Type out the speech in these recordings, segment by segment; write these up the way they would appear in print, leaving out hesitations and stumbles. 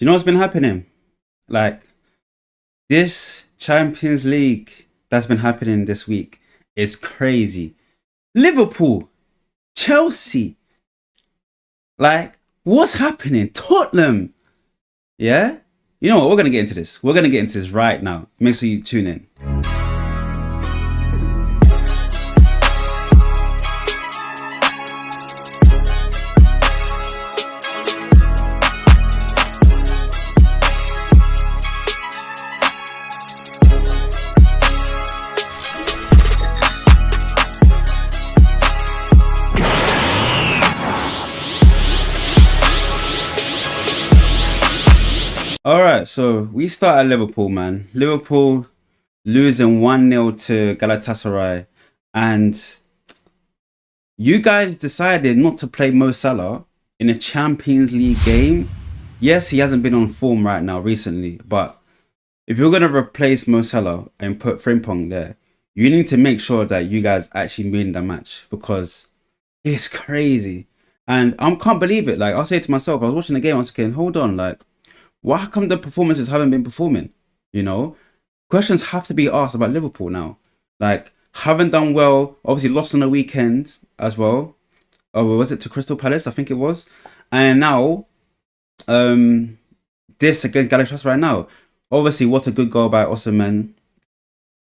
Do you know what's been happening? Like this Champions League that's been happening this week is crazy. Liverpool, Chelsea, like what's happening? Tottenham, yeah. You know what? We're gonna get into this. We're gonna get into this right now. Make sure you tune in. All right, so we start at Liverpool, man. Liverpool losing 1-0 to Galatasaray, and you guys decided not to play Mo Salah in a Champions League game. Yes, he hasn't been on form right now recently, but if you're going to replace Mo Salah and put Frimpong there, you need to make sure that you guys actually win the match because it's crazy. And I can't believe it. Like, I'll say to myself, I was watching the game, I was thinking, hold on, like, why come the performances haven't been performing? You know, questions have to be asked about Liverpool now. Like, haven't done well. Obviously, lost on the weekend as well. Oh, was it to Crystal Palace? I think it was. And now, this against Galatasaray right now. Obviously, what a good goal by Osimhen.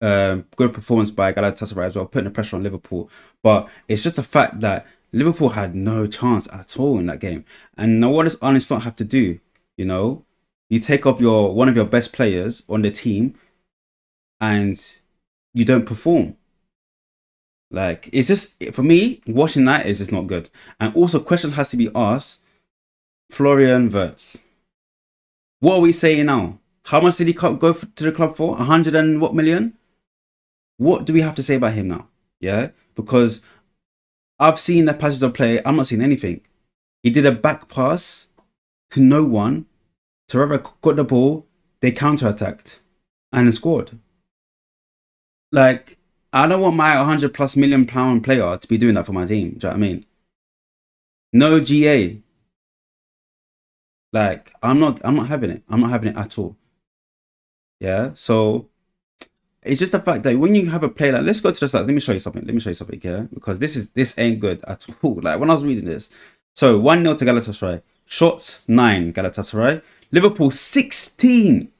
Good performance by Galatasaray as well, putting the pressure on Liverpool. But it's just the fact that Liverpool had no chance at all in that game. And now, what does Arne Slot have to do? You know, you take off one of your best players on the team, and you don't perform. Like, it's just, for me, watching that is just not good. And also, question has to be asked. Florian Wirtz. What are we saying now? How much did he go to the club for? 100 and what million? What do we have to say about him now? Yeah, because I've seen that passage of play. I'm not seeing anything. He did a back pass to no one. Torreira got the ball. They counter-attacked and scored. Like, I don't want my 100+ million pound player to be doing that for my team. Do you know what I mean? No GA. Like, I'm not having it. I'm not having it at all. Yeah. So it's just the fact that when you have a player like, let's go to the stats. Let me show you something. Yeah, because this ain't good at all. Like, when I was reading this, so 1-0 to Galatasaray. Shots 9 Galatasaray. Liverpool 16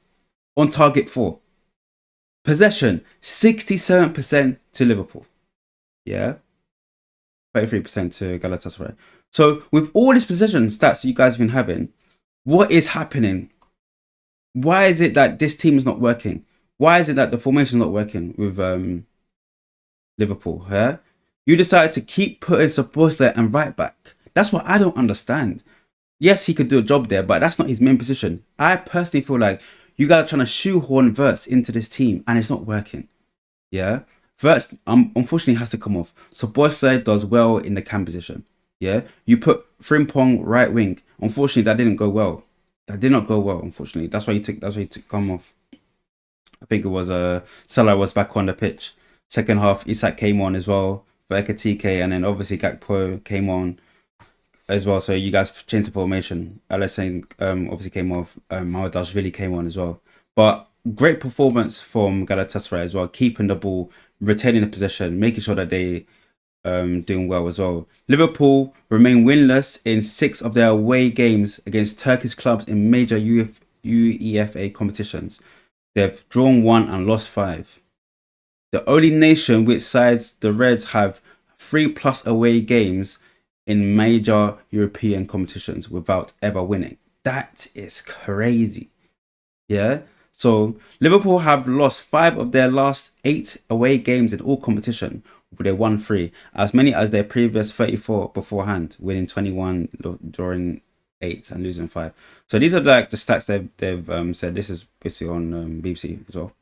on target 4. Possession 67% to Liverpool. Yeah. 33% to Galatasaray. So with all these possession stats you guys have been having, what is happening? Why is it that this team is not working? Why is it that the formation is not working with Liverpool? Yeah? You decided to keep putting Supposter and right back. That's what I don't understand. Yes, he could do a job there, but that's not his main position. I personally feel like you guys are trying to shoehorn Wirtz into this team, and it's not working. Yeah, Wirtz unfortunately has to come off. So Boysley does well in the cam position. Yeah, you put Frimpong right wing. Unfortunately, that didn't go well. That did not go well. Unfortunately, that's why he took come off. I think it was Salah was back on the pitch. Second half, Isak came on as well. Ekatike, and then obviously Gakpo came on as well. So you guys changed the formation. Alessane obviously came off. Mawadashvili came on as well. But great performance from Galatasaray as well, keeping the ball, retaining the possession, making sure that they doing well as well. Liverpool remain winless in 6 of their away games against Turkish clubs in major UEFA competitions. They've drawn 1 and lost 5. The only nation which sides the Reds have 3+ away games in major European competitions without ever winning. That is crazy. Yeah. So Liverpool have lost 5 of their last 8 away games in all competition, but they won 3, as many as their previous 34 beforehand, winning 21 during 8 and losing 5. So these are like the stats they've said. This is basically on BBC as well.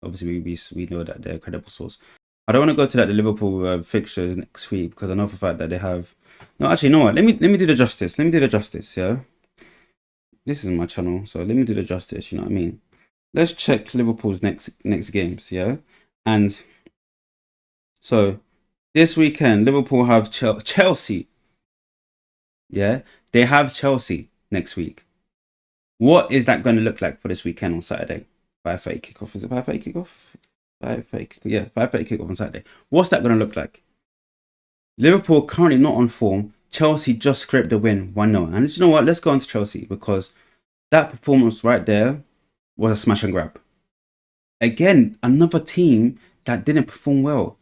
Obviously, we know that they're a credible source. I don't want to go to the Liverpool fixtures next week because I know for a fact that they have. No, actually, no. Let me do the justice. Let me do the justice. Yeah, this is my channel, so let me do the justice. You know what I mean? Let's check Liverpool's next games. Yeah, and so this weekend Liverpool have Chelsea. Yeah, they have Chelsea next week. What is that going to look like for this weekend on Saturday? 5:30 kickoff. Is it 5:30 kickoff? 5:30 kickoff. Yeah, 5:30 kickoff on Saturday. What's that going to look like? Liverpool currently not on form. Chelsea just scraped the win 1-0. And you know what? Let's go on to Chelsea because that performance right there was a smash and grab. Again, another team that didn't perform well.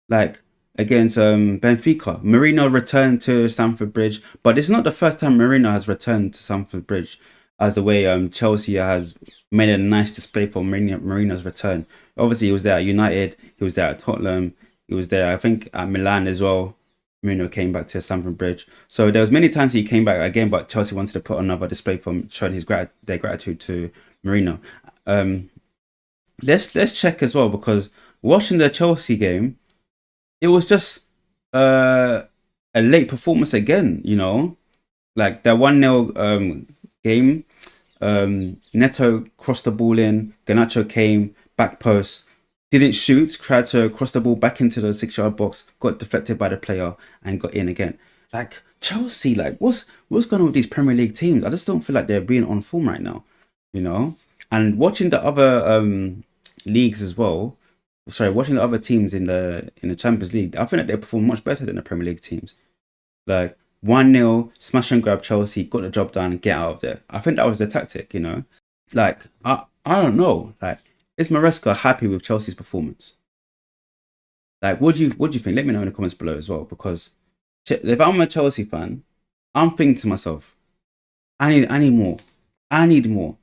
Like against Benfica. Mourinho returned to Stamford Bridge, but it's not the first time Mourinho has returned to Stamford Bridge as the way Chelsea has made a nice display for Mourinho's return. Obviously, he was there at United, he was there at Tottenham, he was there, I think, at Milan as well. Mourinho came back to Stamford Bridge. So there was many times he came back again, but Chelsea wanted to put another display for showing their gratitude to Mourinho. Let's check as well because watching the Chelsea game, it was just a late performance again, you know, like the 1-0 game. Neto crossed the ball in, Garnacho came, back post, didn't shoot, tried to cross the ball back into the 6-yard box, got deflected by the player and got in again. Like Chelsea, like what's going on with these Premier League teams? I just don't feel like they're being on form right now, you know. And watching the other leagues as well, sorry, watching the other teams in the Champions League, I think that they perform much better than the Premier League teams. Like 1-0, smash and grab Chelsea, got the job done, get out of there. I think that was the tactic, you know. Like I don't know. Like, is Maresca happy with Chelsea's performance? Like, what do you think? Let me know in the comments below as well. Because if I'm a Chelsea fan, I'm thinking to myself, I need more. I need more.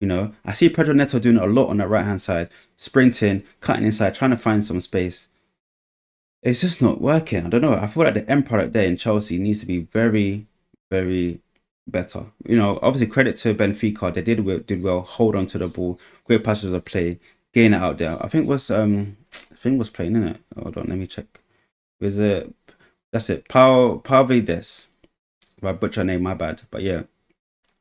You know, I see Pedro Neto doing a lot on that right hand side, sprinting, cutting inside, trying to find some space. It's just not working. I don't know. I feel like the end product there in Chelsea needs to be very, very better. You know, obviously credit to Benfica. They did well, hold on to the ball, great passes of play, getting it out there. I think was playing in it. Hold on, let me check. Was it? That's it. Pau Vides. If I butcher name, my bad. But yeah.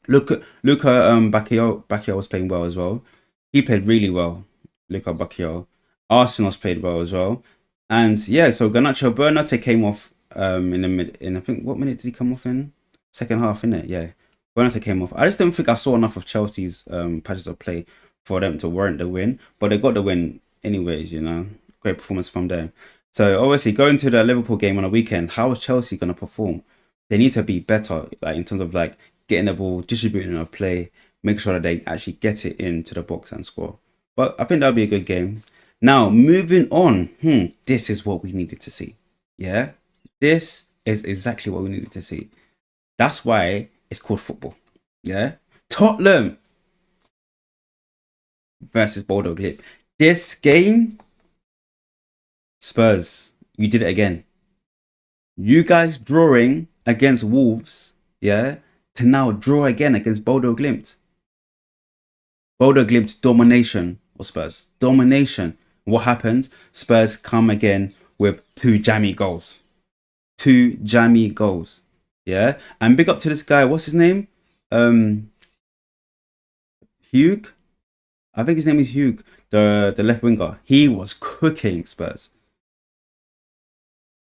Luca Bacchio was playing well as well. He played really well. Luca Bacchio. Arsenal's played well as well. And yeah, so Garnacho Bernate came off in the I think what minute did he come off in? Second half, innit? Yeah. Bernate came off. I just don't think I saw enough of Chelsea's patches of play for them to warrant the win. But they got the win anyways, you know. Great performance from them. So obviously going to the Liverpool game on a weekend, how is Chelsea gonna perform? They need to be better, like in terms of like getting the ball, distributing of play, make sure that they actually get it into the box and score. But I think that'll be a good game. Now, moving on, this is what we needed to see. Yeah, this is exactly what we needed to see. That's why it's called football. Yeah, Tottenham versus Bodo Glimt. This game, Spurs, you did it again. You guys drawing against Wolves, yeah, to now draw again against Bodo Glimt. Bodo Glimt domination of Spurs. Domination. What happens? Spurs come again with 2 jammy goals. 2 jammy goals. Yeah? And big up to this guy. What's his name? Hugh? I think his name is Hugh. The left winger. He was cooking Spurs.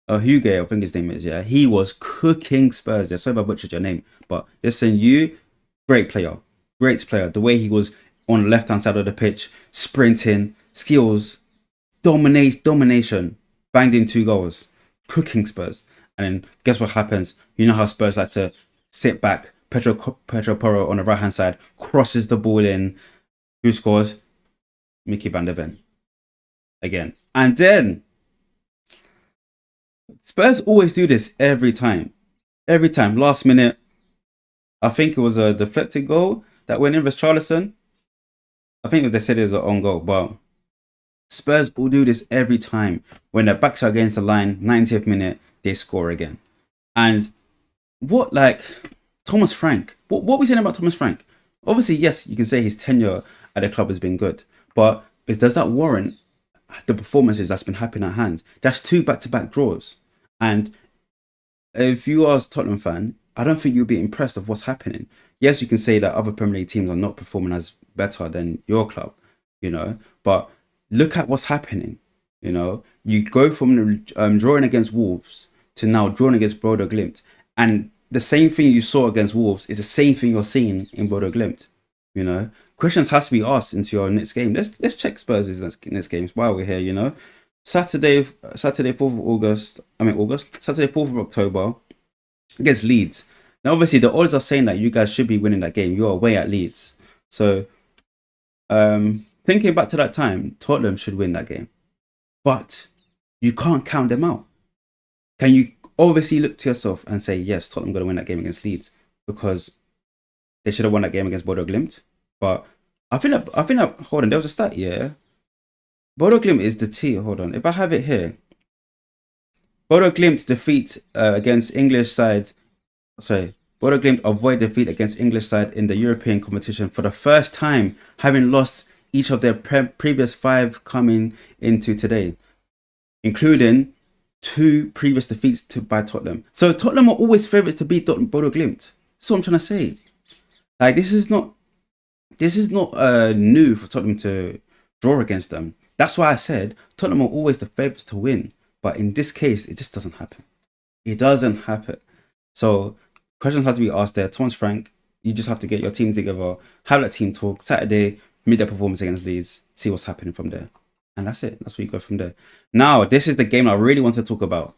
Hugo, I think his name is, yeah. He was cooking Spurs. Yeah, sorry if I butchered your name. But listen, you, great player. Great player. The way he was on the left-hand side of the pitch, sprinting, skills, domination, banged in 2 goals, cooking Spurs. And then guess what happens? You know how Spurs like to sit back. Pedro Porro on the right-hand side crosses the ball in. Who scores? Mickey van der Ven. Again. And then Spurs always do this every time. Every time. Last minute. I think it was a deflected goal that went in with Richarlison. I think they said it was an own goal, but Spurs will do this every time. When their backs are against the line, 90th minute, they score again. And what, like, Thomas Frank, what are we saying about Thomas Frank? Obviously, yes, you can say his tenure at the club has been good, but does that warrant the performances that's been happening at hand? That's 2 back-to-back draws. And if you are a Tottenham fan, I don't think you'll be impressed of what's happening. Yes, you can say that other Premier League teams are not performing as better than your club, you know, but look at what's happening. You know, you go from drawing against Wolves to now drawing against Bodo Glimt, and the same thing you saw against Wolves is the same thing you're seeing in Bodo Glimt. You know, questions has to be asked into your next game. Let's check Spurs' next games while we're here. You know, Saturday 4th of August. Saturday 4th of October against Leeds. Now, obviously, the odds are saying that you guys should be winning that game. You're away at Leeds, so thinking back to that time, Tottenham should win that game, but you can't count them out. Can you obviously look to yourself and say, yes, Tottenham going to win that game against Leeds because they should have won that game against Bodo Glimt? But I think that hold on, there was a stat, yeah. Bodo Glimt is the team. Hold on, if I have it here, Bodo Glimt defeat against English side. Sorry, Bodo Glimt avoid defeat against English side in the European competition for the first time, having lost each of their previous 5 coming into today, including 2 previous defeats by Tottenham. So Tottenham are always favourites to beat Bodo Glimt. That's what I'm trying to say. Like, this is not new for Tottenham to draw against them. That's why I said Tottenham are always the favourites to win. But in this case, it just doesn't happen. It doesn't happen. So questions have to be asked there. Thomas Frank, you just have to get your team together, have that team talk. Saturday, meet their performance against Leeds, see what's happening from there. And that's it. That's where you go from there. Now, this is the game I really want to talk about.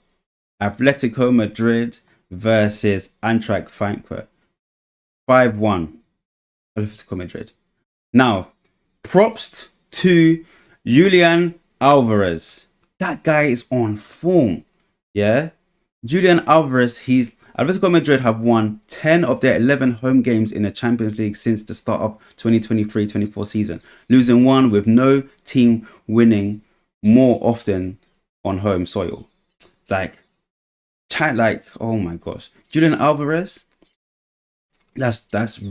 Atletico Madrid versus Eintracht Frankfurt. 5-1. Atletico Madrid. Now, props to Julian Alvarez. That guy is on form. Yeah? Julian Alvarez, Atletico Madrid have won 10 of their 11 home games in the Champions League since the start of 2023-24 season, losing one with no team winning more often on home soil. Like, oh my gosh. Julian Alvarez, he's a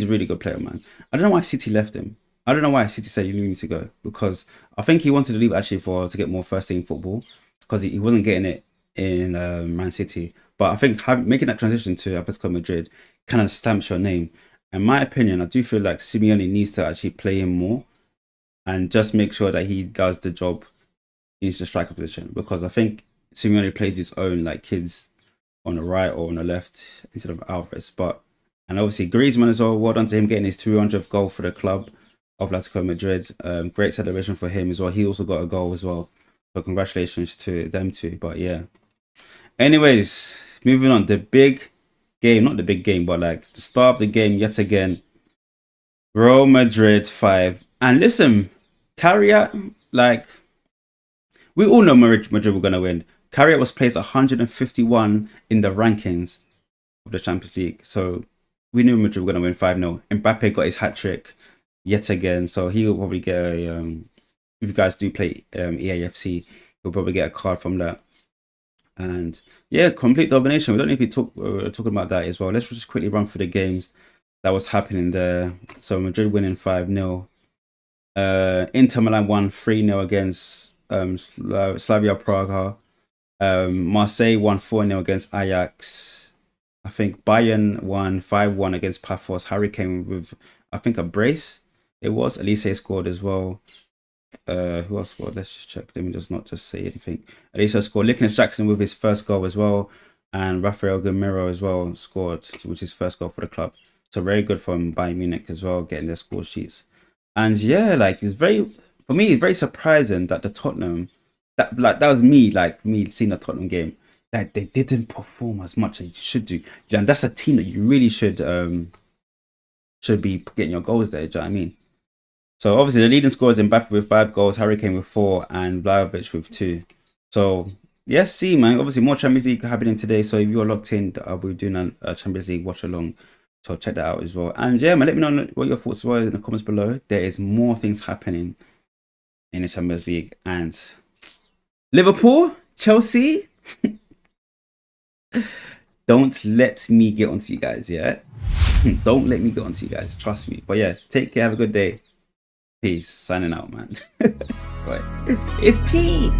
really good player, man. I don't know why City left him. I don't know why City said you need to go, because I think he wanted to leave actually to get more first team football, because he wasn't getting it in Man City. But I think making that transition to Atletico Madrid kind of stamps your name. In my opinion, I do feel like Simeone needs to actually play him more and just make sure that he does the job in the striker position, because I think Simeone plays his own like kids on the right or on the left instead of Alvarez. And obviously Griezmann as well. Well done to him getting his 200th goal for the club of Atletico Madrid. Great celebration for him as well. He also got a goal as well. So congratulations to them too. But yeah. Anyways, moving on. The big game, not the big game, but like the start of the game yet again. Real Madrid 5. And listen, Carrier, like, we all know Madrid were going to win. Carrier was placed 151 in the rankings of the Champions League. So we knew Madrid were going to win 5-0. Mbappe got his hat-trick yet again. So he will probably get a, if you guys do play EAFC, he'll probably get a card from that. And yeah, complete domination. We don't need to be talking about that as well. Let's just quickly run through the games that was happening there. So Madrid winning 5-0. Inter Milan won 3-0 against Slavia Praga. Marseille won 4-0 against Ajax. I think Bayern won 5-1 against Pafos. Harry came with, I think, a brace. It was. Elise scored as well. Who else scored? Let's just check. Let me just not just say anything. Elise scored. Nicholas Jackson with his first goal as well. And Rafael Gamiro as well scored, which is first goal for the club. So very good from Bayern Munich as well, getting their score sheets. And yeah, like, it's very, for me, it's very surprising that the Tottenham, that was me seeing the Tottenham game, that they didn't perform as much as you should do. And that's a team that you really should be getting your goals there. Do you know what I mean? So obviously the leading scorers Mbappe with 5 goals, Harry Kane with 4, and Vlahovic with 2. So yes, see, man. Obviously more Champions League happening today. So if you're locked in, I'll be doing a Champions League watch along. So check that out as well. And yeah, man, let me know what your thoughts were in the comments below. There is more things happening in the Champions League. And Liverpool, Chelsea. Don't let me get onto you guys, yeah? Don't let me get onto you guys. Trust me. But yeah, take care. Have a good day. Peace. Signing out, man. Bye. It's Pete.